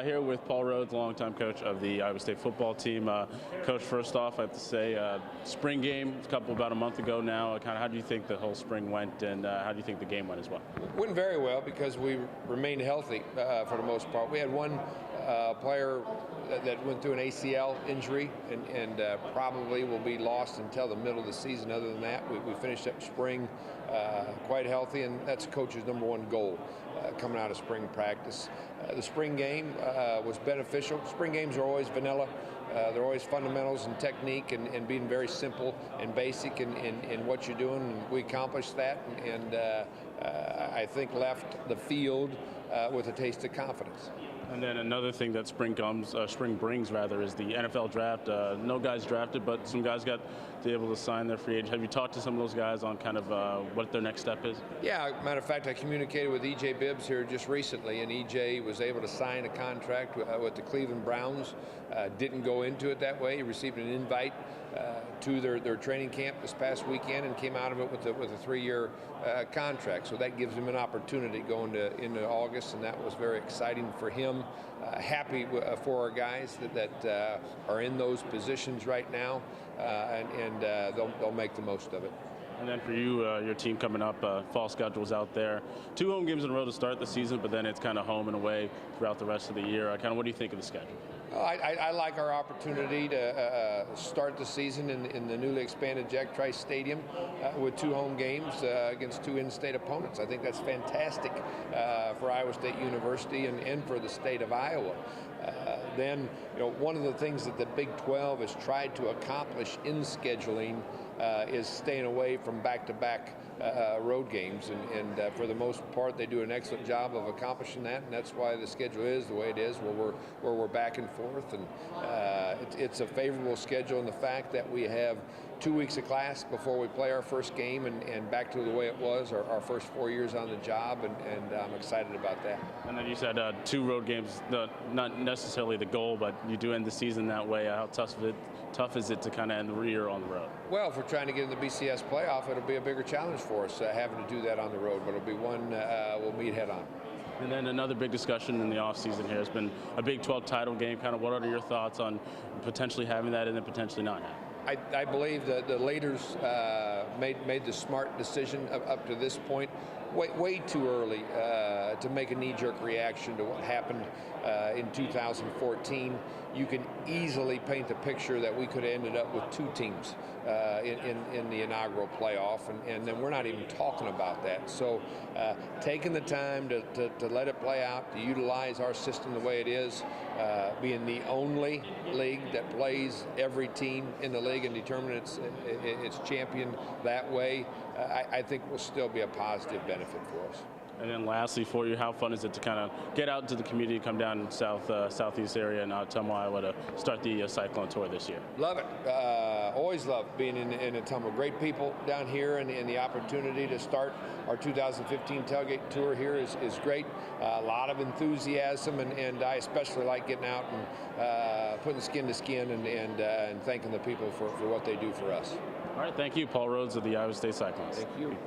Here with Paul Rhoads, longtime coach of the Iowa State football team. Coach, first off, I have to say, spring game, about a month ago now. Kind of, how do you think the whole spring went, and how do you think the game went as well? Went very well because we remained healthy for the most part. We had one player that went through an ACL injury and probably will be lost until the middle of the season. Other than that, we finished up spring quite healthy, and that's coach's number one goal coming out of spring practice. The spring game was beneficial. Spring games are always vanilla. They're always fundamentals and technique and being very simple and basic in what you're doing. And we accomplished that, and I think left the field with a taste of confidence. And then another thing that spring brings is the NFL draft. No guys drafted, but some guys got to be able to sign their free agent. Have you talked to some of those guys on kind of what their next step is? Yeah, matter of fact, I communicated with E.J. Bibbs here just recently, and E.J. was able to sign a contract with the Cleveland Browns. Didn't go into it that way. He received an invite to their training camp this past weekend and came out of it with a 3-year contract. So that gives him an opportunity going into August, and that was very exciting for him. Happy for our guys that are in those positions right now, and they'll make the most of it. And then for you, your team coming up, fall schedule's out there. 2 home games in a row to start the season, but then it's kind of home and away throughout the rest of the year. Kind of what do you think of the schedule? I like our opportunity to start the season in the newly expanded Jack Trice Stadium with 2 home games against 2 in-state opponents. I think that's fantastic for Iowa State University and for the state of Iowa. Then, one of the things that the Big 12 has tried to accomplish in scheduling is staying away from back-to-back road games, and for the most part they do an excellent job of accomplishing that, and that's why the schedule is the way it is, where we're back and forth, and it's a favorable schedule in the fact that we have 2 weeks of class before we play our first game, and back to the way it was our first 4 years on the job, and I'm excited about that. And then you said 2 road games, not necessarily the goal, but you do end the season that way. How tough is it to kind of end the year on the road? Well, if we're trying to get in the BCS playoff, it'll be a bigger challenge for us having to do that on the road, but it'll be one we'll meet head on. And then another big discussion in the offseason here has been a Big 12 title game. Kind of what are your thoughts on potentially having that and then potentially not having it? I believe that the leaders made the smart decision up to this point. Way too early to make a knee-jerk reaction to what happened in 2014. You can easily paint the picture that we could have ended up with 2 teams in the inaugural playoff, and then we're not even talking about that. So taking the time to let it play out, to utilize our system the way it is, being the only league that plays every team in the league and determine its champion that way, I think will still be a positive benefit for us. And then lastly for you, how fun is it to kind of get out into the community, come down southeast area in Ottumwa, Iowa to start the Cyclone Tour this year? Love it. Always love being in Ottumwa. Great people down here, and the opportunity to start our 2015 tailgate tour here is great. A lot of enthusiasm, and I especially like getting out and putting skin to skin and thanking the people for what they do for us. All right, thank you. Paul Rhoads of the Iowa State Cyclones. Thank you.